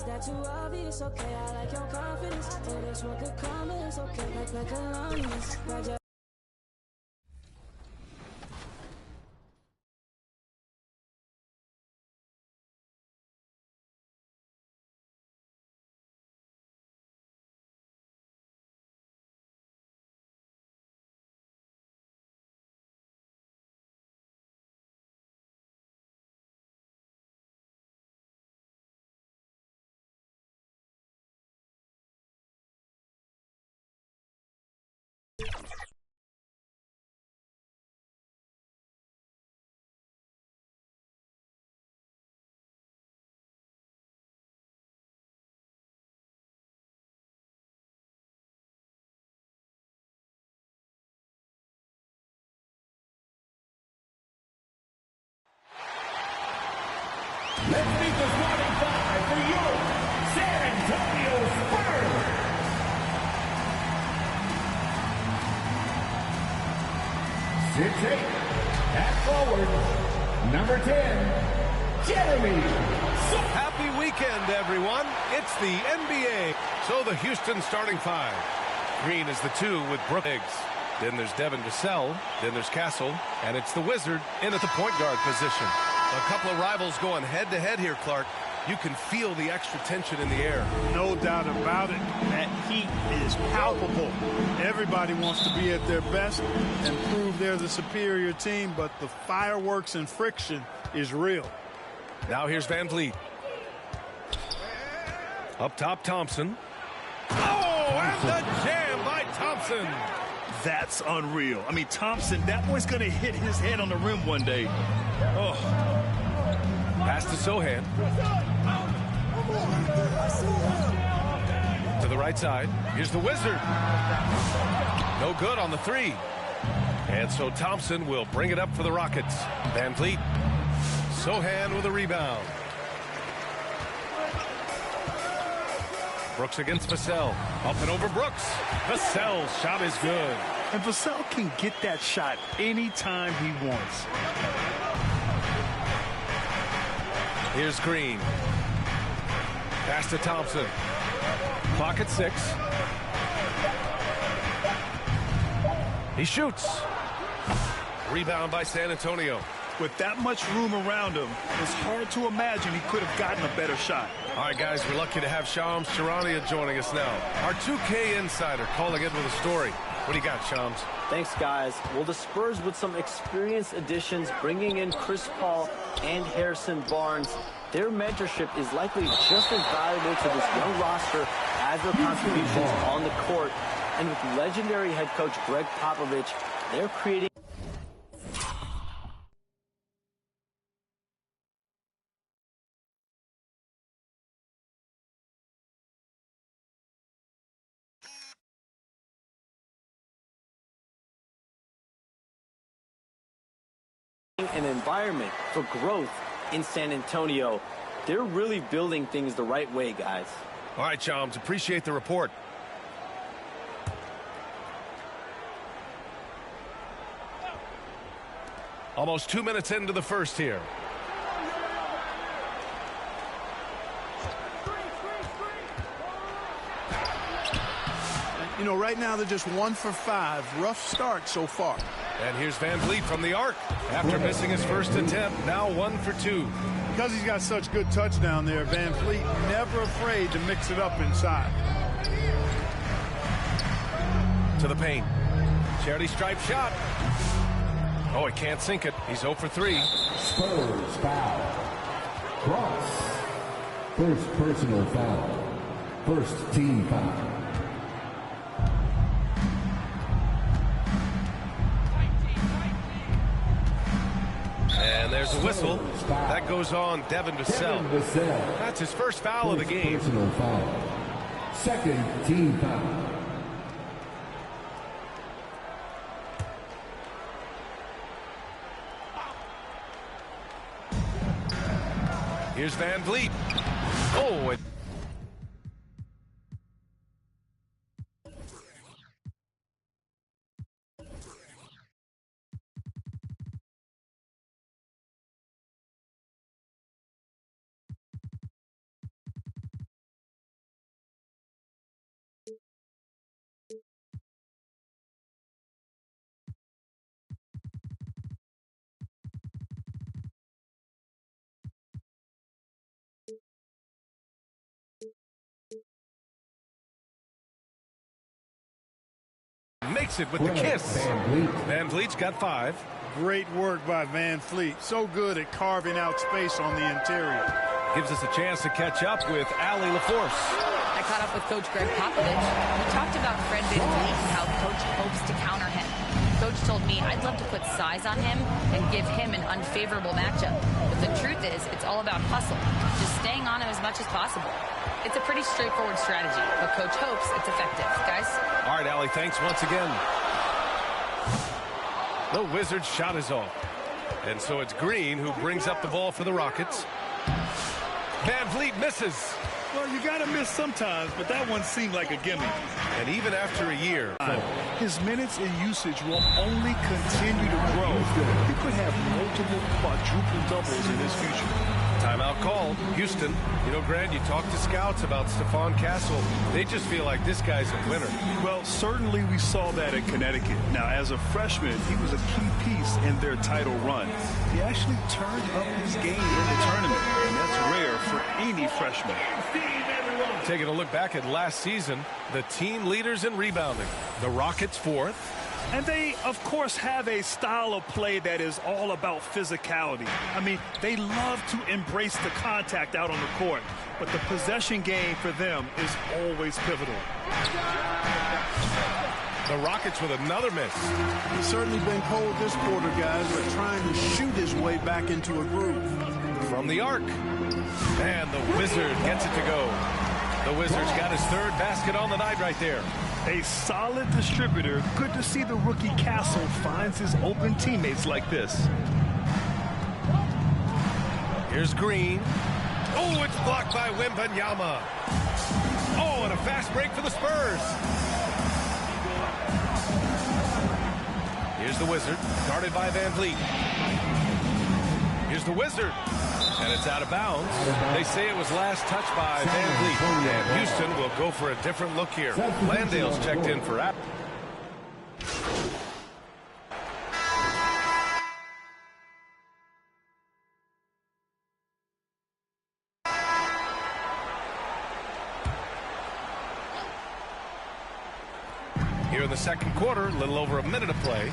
Is that too obvious? Okay, I like your confidence. Oh, this one could comments. Okay, like a Roger. Let's meet the starting five for your San Antonio Spurs. At forward, number 10, Jeremy. Happy weekend, everyone. It's the NBA. So the Houston starting five. Green is the 2 with Brooks. Then there's Devin Vassell. Then there's Castle. And it's the Wizard in at the point guard position. A couple of rivals going head-to-head here, Clark. You can feel the extra tension in the air. No doubt about it. That heat is palpable. Everybody wants to be at their best and prove they're the superior team, but the fireworks and friction is real. Now here's Van Vliet. Up top, Thompson. Oh, and the jam by Thompson. That's unreal. I mean, Thompson, that boy's going to hit his head on the rim one day. Oh. Pass to Sohan. To the right side. Here's the Wizard. No good on the 3. And so Thompson will bring it up for the Rockets. Van Vliet. Sohan with a rebound. Brooks against Vassell. Up and over Brooks. Vassell's shot is good. And Vassell can get that shot anytime he wants. Here's Green. Pass to Thompson. Clock at 6. He shoots. Rebound by San Antonio. With that much room around him, it's hard to imagine he could have gotten a better shot. All right, guys, we're lucky to have Shams Charania joining us now. Our 2K insider calling in with a story. What do you got, Shams? Thanks, guys. Well, the Spurs with some experienced additions, bringing in Chris Paul and Harrison Barnes. Their mentorship is likely just as valuable to this young roster as their contributions on the court. And with legendary head coach Greg Popovich, they're creating an environment for growth in San Antonio. They're really building things the right way, guys. All right, chums, appreciate the report. Almost 2 minutes into the first here. You know, right now they're just 1 for 5. Rough start so far. And here's Van Vliet from the arc. After missing his first attempt, now 1 for 2. Because he's got such good touch down there, Van Vliet never afraid to mix it up inside. To the paint. Charity stripe shot. Oh, he can't sink it. He's 0 for 3. Spurs foul. Cross. First personal foul. First team foul. And there's a whistle. That goes on Devin Vassell. That's his first foul of the game. Personal foul. Second team foul. Here's Van Vliet. Oh, makes it with the kiss. Van Vliet's got 5. Great work by Van Vliet. So good at carving out space on the interior. Gives us a chance to catch up with Allie LaForce. I caught up with Coach Greg Popovich. We talked about Fred Van Vliet and how Coach hopes to counter him. Coach told me I'd love to put size on him and give him an unfavorable matchup. But the truth is, it's all about hustle. Just staying on him as much as possible. It's a pretty straightforward strategy, but Coach hopes it's effective. Guys? All right, Allie, thanks once again. The Wizards' shot is off. And so it's Green who brings up the ball for the Rockets. Van Vliet misses. Well, you got to miss sometimes, but that one seemed like a gimme. And even after a year, his minutes and usage will only continue to grow. He could have multiple quadruple doubles in his future. Timeout called. Houston. You know, Grant, you talk to scouts about Stephon Castle. They just feel like this guy's a winner. Well, certainly we saw that in Connecticut. Now, as a freshman, he was a key piece in their title run. He actually turned up his game in the tournament, and that's rare for any freshman. Taking a look back at last season, the team leaders in rebounding. The Rockets 4th. And they, of course, have a style of play that is all about physicality. I mean, they love to embrace the contact out on the court, but the possession game for them is always pivotal. The Rockets with another miss. He's certainly been cold this quarter, guys, but trying to shoot his way back into a groove. From the arc. And the Wizard gets it to go. The Wizards got his 3rd basket on the night right there. A solid distributor. Good to see the rookie Castle finds his open teammates like this. Here's Green. Oh, it's blocked by Wembanyama. Oh, and a fast break for the Spurs. Here's the Wizard, guarded by Van Vliet. Here's the Wizard. And it's out of bounds. They say it was last touched by Van Vliet. And Houston will go for a different look here. Landale's checked in for App. Here in the second quarter, a little over a minute of play.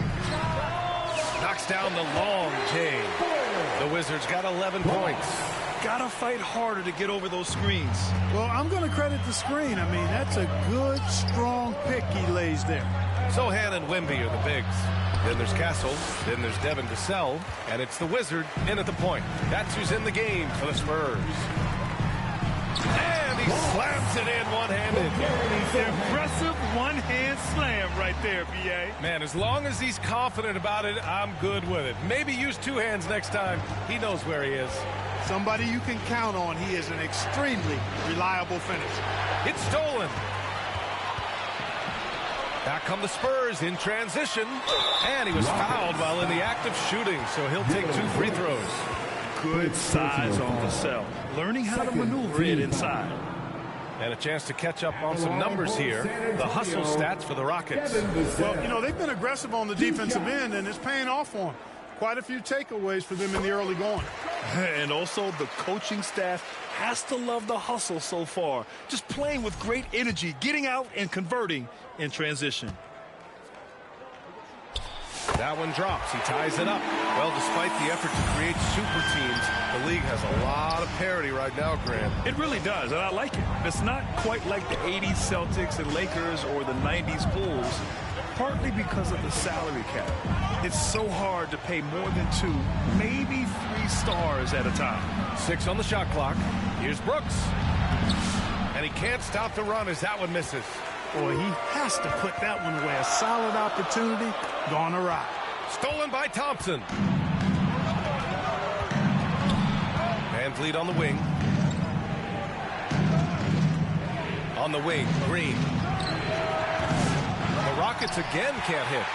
Knocks down the long J. The Wizards got 11 points. Gotta fight harder to get over those screens. Well, I'm going to credit the screen. I mean, that's a good, strong pick he lays there. Sohan and Wemby are the bigs. Then there's Castle. Then there's Devin Vassell. And it's the Wizard in at the point. That's who's in the game for the Spurs. And he slams it in one-handed. Impressive one-hand slam right there, B.A. Man, as long as he's confident about it, I'm good with it. Maybe use two hands next time. He knows where he is. Somebody you can count on. He is an extremely reliable finisher. It's stolen. Back come the Spurs in transition. And he was fouled while in the act of shooting, so he'll take 2 free throws. Good size on Vassell. Learning how to maneuver it inside. And a chance to catch up on some numbers here. The hustle stats for the Rockets. Well, you know, they've been aggressive on the defensive end, and it's paying off for them. Quite a few takeaways for them in the early going. And also the coaching staff has to love the hustle so far. Just playing with great energy, getting out and converting in transition. That one drops. He ties it up. Well, despite the effort to create super teams, the league has a lot of parity right now, Grant. It really does, and I like it. It's not quite like the 80s Celtics and Lakers or the 90s Bulls, partly because of the salary cap. It's so hard to pay more than 2, maybe 3 stars at a time. 6 on the shot clock. Here's Brooks. And he can't stop the run as that one misses. Boy, he has to put that one away. A solid opportunity gone awry. Stolen by Thompson. VanVleet on the wing. On the wing, Green. The Rockets again can't hit.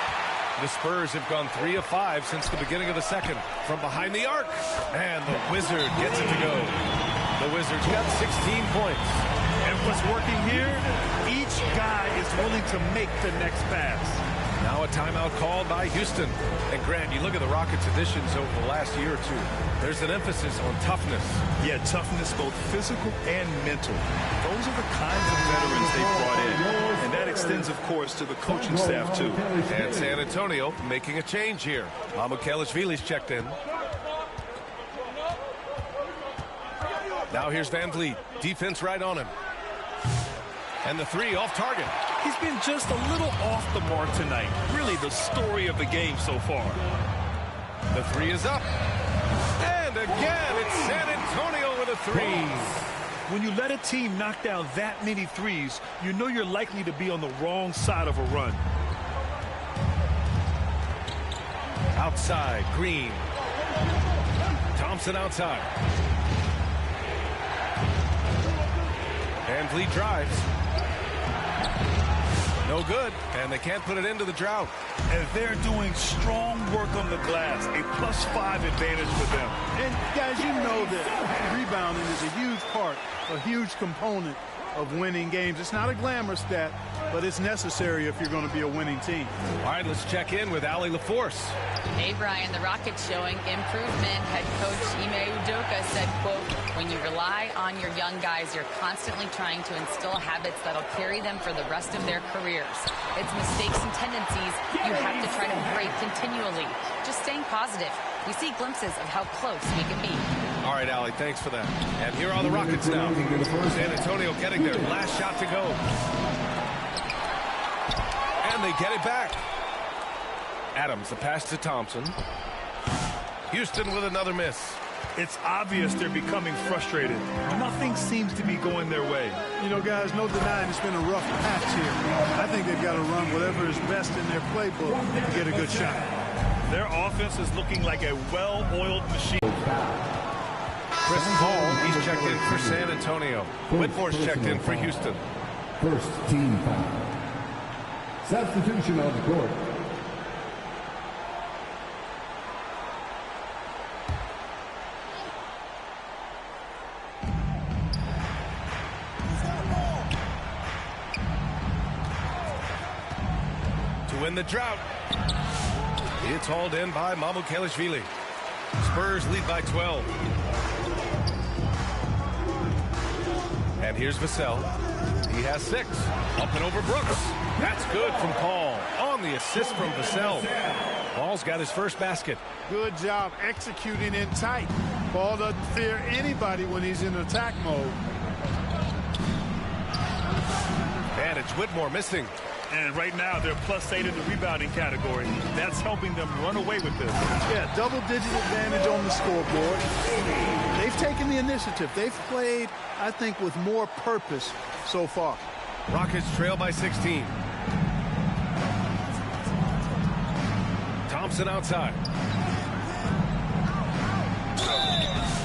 The Spurs have gone 3 of 5 since the beginning of the second. From behind the arc. And the Wizard gets it to go. The Wizards got 16 points. And what's working here, each guy is willing to make the next pass. Now a timeout called by Houston. And Grant, you look at the Rockets' additions over the last year or two. There's an emphasis on toughness. Yeah, toughness, both physical and mental. Those are the kinds of veterans they've brought in. And that extends, of course, to the coaching staff, too. And San Antonio making a change here. Mamukelashvili's checked in. Now here's VanVleet. Defense right on him. And the 3 off target. He's been just a little off the mark tonight. Really the story of the game so far. The 3 is up. And again, it's San Antonio with a 3. When you let a team knock down that many threes, you know you're likely to be on the wrong side of a run. Outside, Green. Thompson outside. VanVleet drives. No good, and they can't put it into the drought. And they're doing strong work on the glass, a +5 advantage for them. And guys, you know that rebounding is a huge part, a huge component of winning games. It's not a glamour stat, but it's necessary if you're going to be a winning team. All right, let's check in with Allie LaForce. Hey, Brian, the Rockets showing improvement. Head coach Ime Udoka said, quote, when you rely on your young guys, you're constantly trying to instill habits that'll carry them for the rest of their careers. It's mistakes and tendencies you have to try to break continually. Just staying positive. We see glimpses of how close we can be. All right, Allie, thanks for that. And here are the Rockets now. San Antonio getting their last shot to go. And they get it back. Adams, the pass to Thompson. Houston with another miss. It's obvious they're becoming frustrated. Nothing seems to be going their way. You know, guys, no denying it's been a rough patch here. I think they've got to run whatever is best in their playbook to get a good shot. Their offense is looking like a well-oiled machine. Chris Paul, he's checked in for San Antonio. Whitmore's checked in for Houston. First team foul. Substitution on the court. To win the drought. It's hauled in by Mamukelashvili. Spurs lead by 12. And here's Vassell. He has 6. Up and over Brooks. That's good from Paul. On the assist from Vassell. Paul's got his first basket. Good job executing in tight. Paul doesn't fear anybody when he's in attack mode. And it's Whitmore missing. And right now, they're +8 in the rebounding category. That's helping them run away with this. Yeah, double-digit advantage on the scoreboard. They've taken the initiative. They've played, I think, with more purpose so far. Rockets trail by 16. Thompson outside.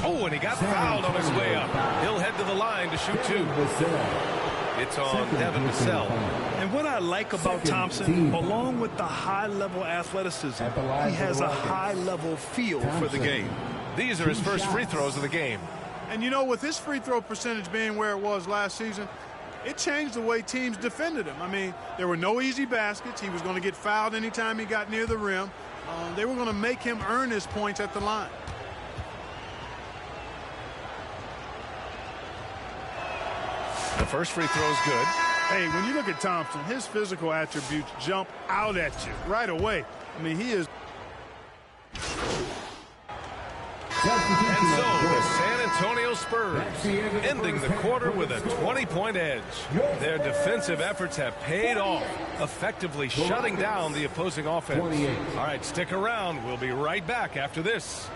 Oh, and he got fouled on his way up. He'll head to the line to shoot two. It's on Devin Vassell. And what I like about Thompson, along with the high-level athleticism, he has a high-level feel for the game. These are his first free throws of the game. And, you know, with his free throw percentage being where it was last season, it changed the way teams defended him. I mean, there were no easy baskets. He was going to get fouled anytime he got near the rim. They were going to make him earn his points at the line. The first free throw is good. Hey, when you look at Thompson, his physical attributes jump out at you right away. I mean, he is. And so the San Antonio Spurs ending the quarter with a 20-point edge. Their defensive efforts have paid off, effectively shutting down the opposing offense. All right, stick around. We'll be right back after this.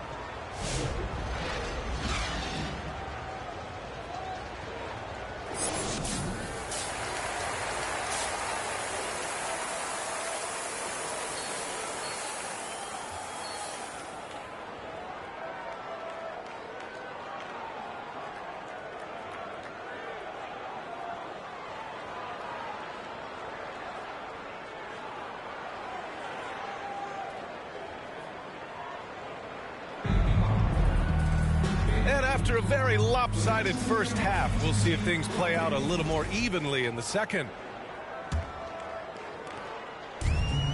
After a very lopsided first half, we'll see if things play out a little more evenly in the second.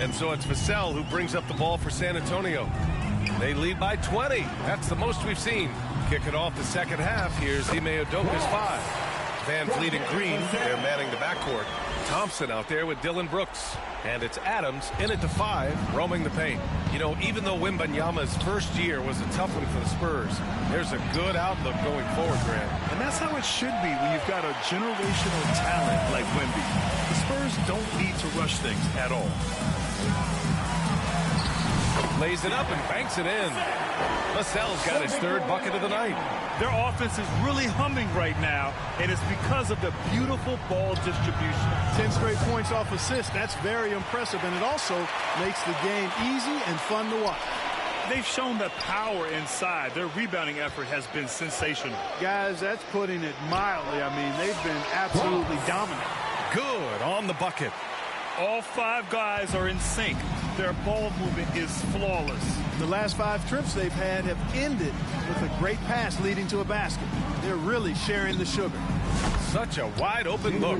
And so it's Vassell who brings up the ball for San Antonio. They lead by 20. That's the most we've seen. Kicking off the second half, here's Ime Udoka's 5. Van Vliet and Green, they're manning the backcourt. Thompson out there with Dylan Brooks. And it's Adams in at the 5, roaming the paint. You know, even though Wembanyama's first year was a tough one for the Spurs, there's a good outlook going forward, Grant. And that's how it should be when you've got a generational talent like Wemby. The Spurs don't need to rush things at all. Lays it up and banks it in. Vassell's got his third bucket of the night. Their offense is really humming right now, and it's because of the beautiful ball distribution. 10 straight points off assists. That's very impressive, and it also makes the game easy and fun to watch. They've shown the power inside. Their rebounding effort has been sensational. Guys, that's putting it mildly. I mean, they've been absolutely dominant. Good on the bucket. All 5 guys are in sync. Their ball movement is flawless. The last 5 trips they've had have ended with a great pass leading to a basket. They're really sharing the sugar. Such a wide open look.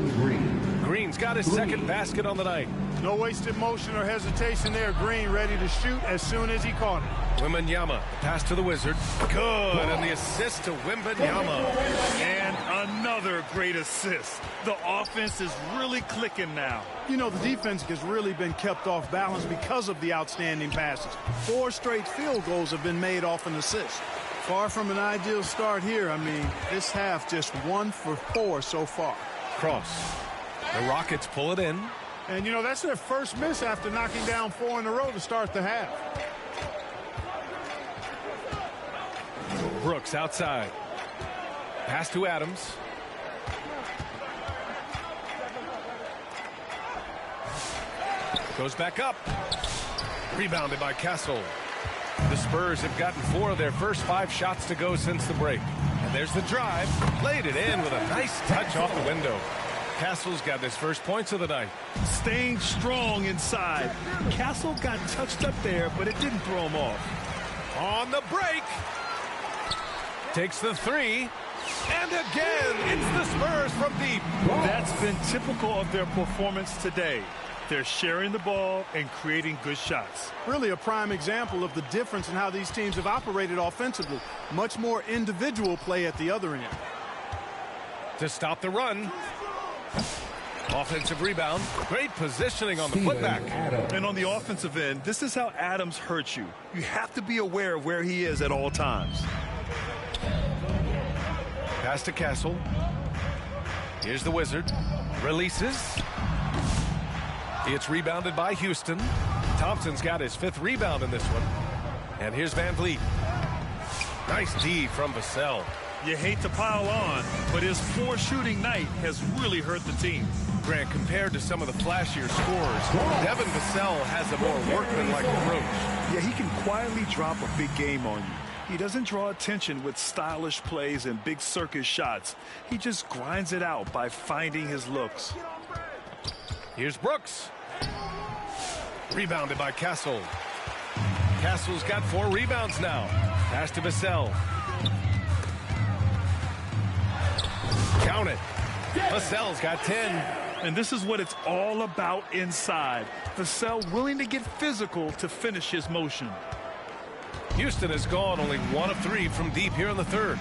Green's got his second basket on the night. No wasted motion or hesitation there. Green ready to shoot as soon as he caught it. Wembanyama, pass to the Wizard. Good, and the assist to Wembanyama. And another great assist. The offense is really clicking now. You know, the defense has really been kept off balance because of the outstanding passes. 4 straight field goals have been made off an assist. Far from an ideal start here. I mean, this half just 1 for 4 so far. Cross. The Rockets pull it in. And, you know, that's their first miss after knocking down 4 in a row to start the half. Brooks outside. Pass to Adams. Goes back up. Rebounded by Castle. The Spurs have gotten 4 of their first 5 shots to go since the break. And there's the drive. Laid it in with a nice touch off the window. Castle's got his first points of the night. Staying strong inside. Castle got touched up there, but it didn't throw him off. On the break. Takes the 3. And again, it's the Spurs from deep. That's been typical of their performance today. They're sharing the ball and creating good shots. Really a prime example of the difference in how these teams have operated offensively. Much more individual play at the other end. To stop the run. Offensive rebound. Great positioning on the putback. And on the offensive end, this is how Adams hurts you. You have to be aware of where he is at all times. Pass to Castle. Here's the Wizard. Releases. It's rebounded by Houston. Thompson's got his 5th rebound in this one. And here's Van Vliet. Nice D from Vassell. You hate to pile on, but his 4 shooting night has really hurt the team. Grant, compared to some of the flashier scorers, Devin Vassell has a more workmanlike approach. Yeah, he can quietly drop a big game on you. He doesn't draw attention with stylish plays and big circus shots. He just grinds it out by finding his looks. Here's Brooks. Rebounded by Castle. Castle's got 4 rebounds now. Pass to Vassell. Count it. Vassell's got 10. And this is what it's all about inside. Vassell willing to get physical to finish his motion. Houston has gone only 1 of 3 from deep here in the third.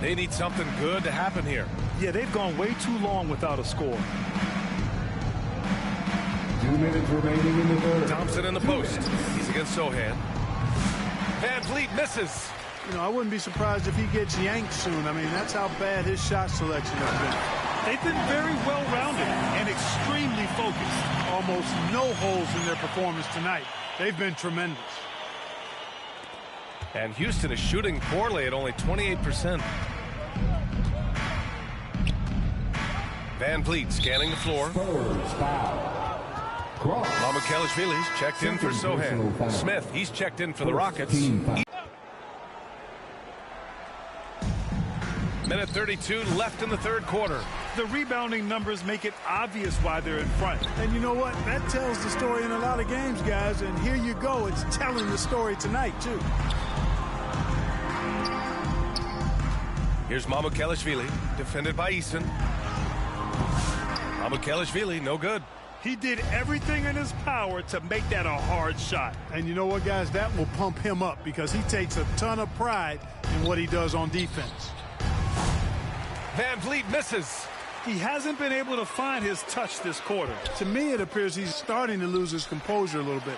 They need something good to happen here. Yeah, they've gone way too long without a score. 2 minutes remaining in the third. Thompson in the post. He's against Sohan. Van Vliet misses. You know, I wouldn't be surprised if he gets yanked soon. I mean, that's how bad his shot selection has been. They've been very well-rounded and extremely focused. Almost no holes in their performance tonight. They've been tremendous. And Houston is shooting poorly at only 28%. Van Vliet scanning the floor. Mamukelashvili's checked in for Sohan. Smith, he's checked in for the Rockets. Minute 32 left in the third quarter. The rebounding numbers make it obvious why they're in front. And you know what? That tells the story in a lot of games, guys. And here you go. It's telling the story tonight, too. Here's Mamukelashvili, defended by Eason. Mamukelashvili, no good. He did everything in his power to make that a hard shot. And you know what, guys? That will pump him up because he takes a ton of pride in what he does on defense. Van Vliet misses. He hasn't been able to find his touch this quarter. To me, it appears he's starting to lose his composure a little bit.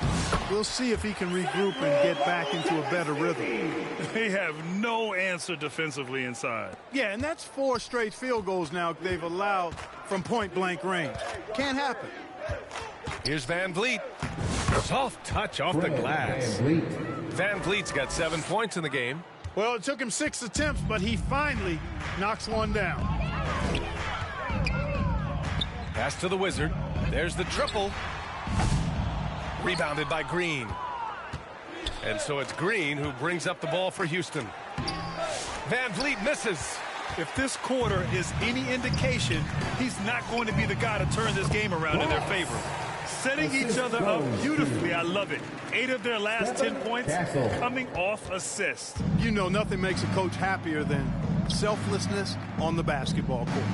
We'll see if he can regroup and get back into a better rhythm. They have no answer defensively inside. Yeah, and that's 4 straight field goals now they've allowed from point-blank range. Can't happen. Here's Van Vliet. Soft touch off the glass. Van Vliet's got 7 points in the game. Well, it took him 6 attempts, but he finally knocks one down. Pass to the Wizard. There's the triple. Rebounded by Green. And so it's Green who brings up the ball for Houston. Van Vliet misses. If this quarter is any indication, he's not going to be the guy to turn this game around in their favor. Setting each other up beautifully. I love it. 8 of their last 10 points coming off assist. You know, nothing makes a coach happier than selflessness on the basketball court.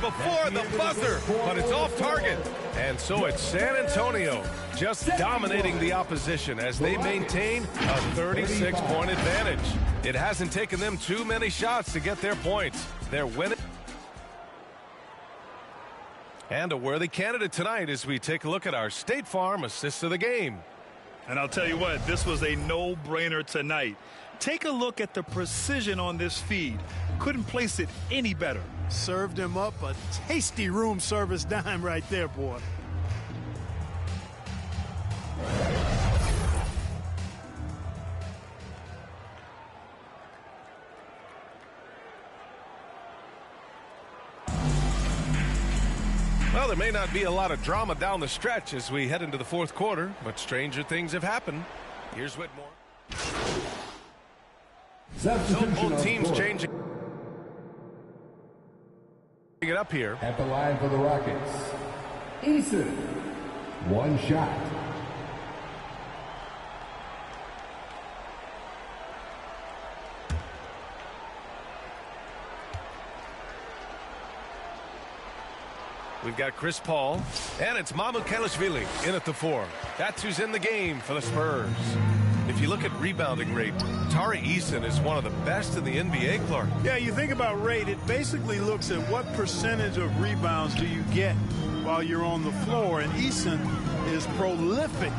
Before the buzzer, but it's off target. And so it's San Antonio just dominating the opposition as they maintain a 36-point advantage. It hasn't taken them too many shots to get their points. They're winning. And a worthy candidate tonight as we take a look at our State Farm assists of the game. And I'll tell you what, this was a no-brainer tonight. Take a look at the precision on this feed. Couldn't place it any better. Served him up a tasty room service dime right there, boy. Well, there may not be a lot of drama down the stretch as we head into the fourth quarter, but stranger things have happened. Here's Whitmore. So both teams changing it up here. At the line for the Rockets, Eason, 1 shot. We've got Chris Paul, and it's Mamukelashvili in at the 4. That's who's in the game for the Spurs. If you look at rebounding rate, Tari Eason is one of the best in the NBA, Clark. Yeah, you think about rate, it basically looks at what percentage of rebounds do you get while you're on the floor, and Eason is prolific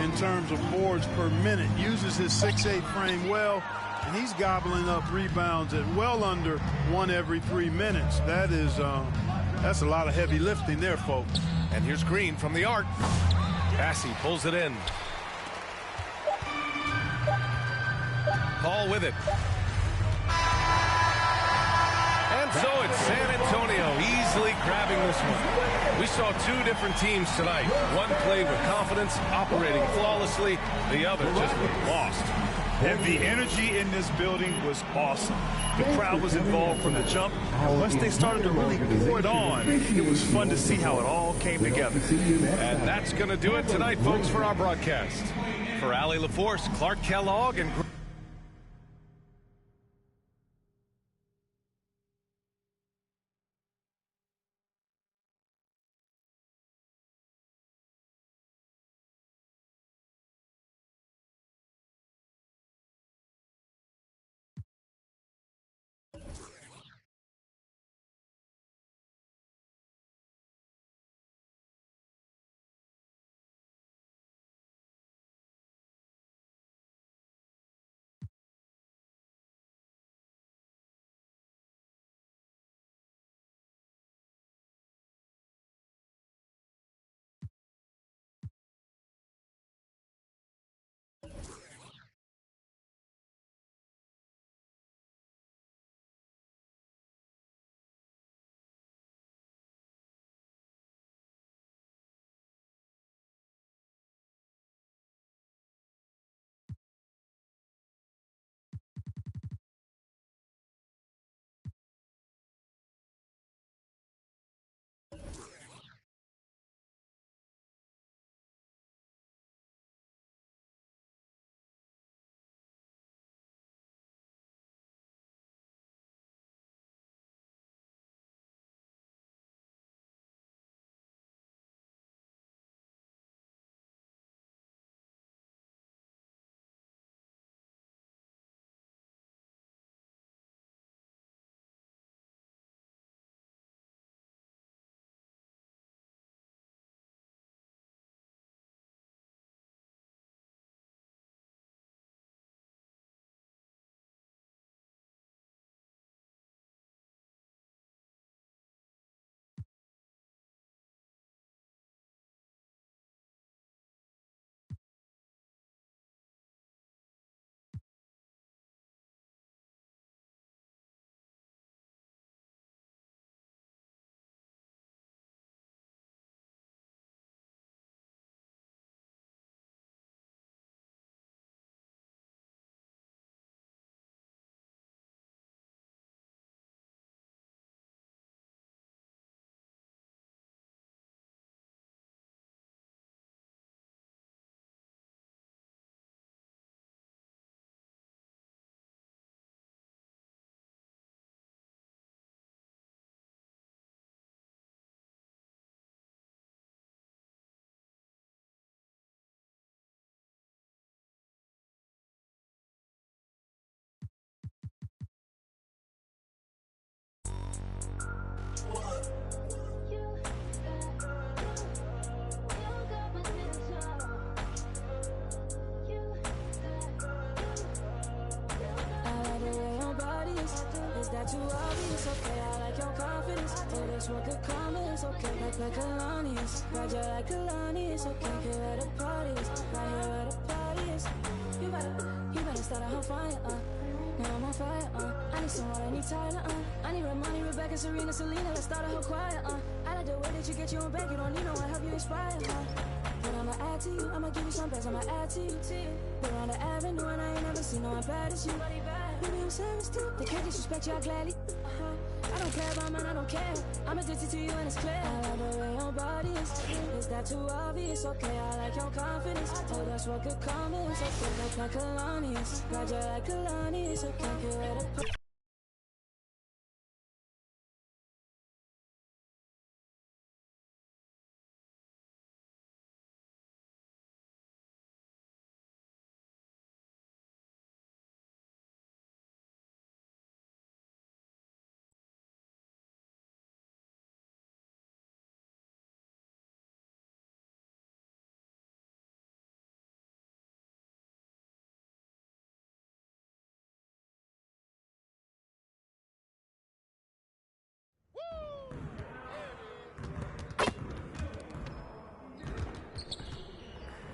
in terms of boards per minute, uses his 6'8" frame well, and he's gobbling up rebounds at well under 1 every 3 minutes. That's a lot of heavy lifting there, folks. And here's Green from the arc. Passy pulls it in. Paul with it. And so it's San Antonio easily grabbing this one. We saw two different teams tonight. One played with confidence, operating flawlessly. The other just lost. And the energy in this building was awesome. The crowd was involved from the jump. And once they started to really pour it on, it was fun to see how it all came together. And that's going to do it tonight, folks, for our broadcast. For Allie LaForce, Clark Kellogg, and Is that too obvious? Okay, I like your confidence. Oh, that's what could come is okay. Like Kalani's, Roger like Kalani's. Okay, get where the parties, right here where the parties. You better start a whole fire, now I'm on fire, I need some water, I need Tyler, I need Ramani, Rebecca, Serena, Selena. Let's start a whole choir, I like the way that you get your own back. You don't need no one, help you inspire, But I'ma add to you, I'ma give you some best, I'ma add to you. We're on the avenue and I ain't never seen no one bad as you. Maybe I'm serious too, they can't disrespect you, I gladly. I don't care about man, I don't care. I'm addicted to you and it's clear. I love the way your body is that too obvious? Okay, I like your confidence. Oh, that's what could come is okay, like Kalani's, Roger like Kalani's. Okay, get rid of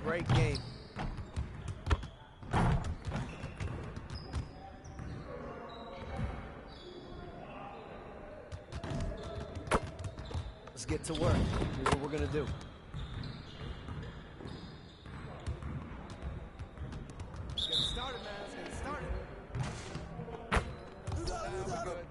Great game. Let's get to work. Here's what we're going to do. Let's get it started, man. Let's get it started. We're good.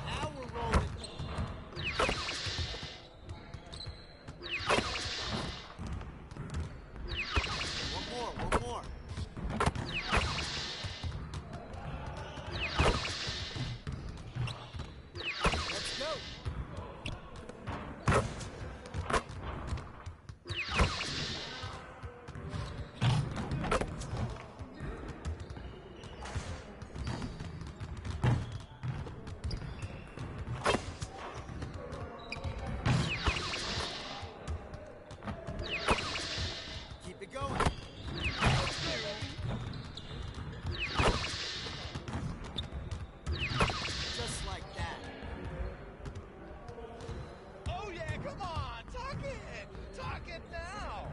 Now we're rolling. One more. Let's go. Keep it going. Just like that. Oh yeah, come on, talk it. Talk it now.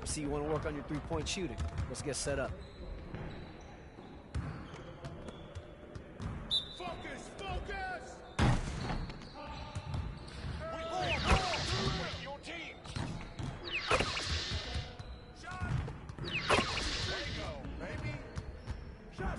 See, you want to work on your three-point shooting. Let's get set up. Focus, focus. We ball. Your team. Shot. There you go, baby. Shot.